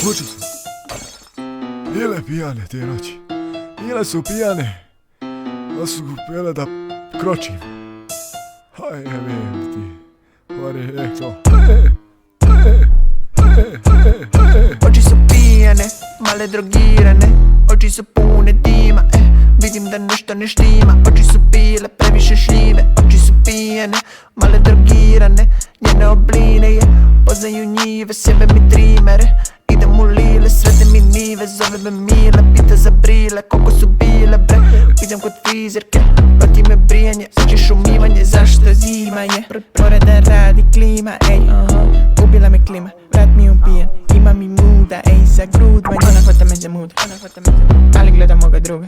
Kuću sam. Bile pijane te noći. Bile su pijane. Da su kupile da kročim. Aj, jebem ti. Pare rekao. Oči su pijane, male drogirane. Oči su pune dima, vidim da nešto ne štima. Oči su pile previše šljive. Oči su pijane, male drogirane. Njene obline je, poznaju njive. Sjebe mi trimere, idem u lile. Srede mi nive, zove me Mile. Pita za brile, koliko su bile bre. Idem kod frizerke, proti me brijanje. Znači šumivanje, zašto zimanje. Poreda radi klima, ej. Ubila me klima, vrat mi ubijen. Ima mi muda, ej, za grudvanje. Ona hvata me za muda, ali gleda moga druga.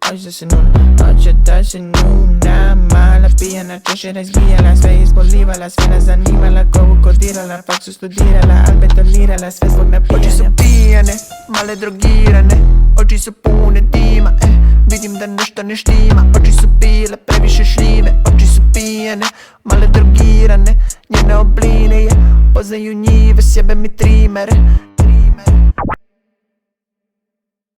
Hoće se nuna, hoće da se nuna. Mala pijana, češe razvijala. Sve izbolivala, sve nas zanimala. Kovu kodirala, faksu studirala. Al betonirala, sve zbog napijanja. Oči su pijane, male drogirane. Oči su pune dima, vidim da nešto ne štima. Oči su pile previše šljive. Oči su pijane, male drogirane. Njene obline je, poznaju njive. Sjebe mi trimere.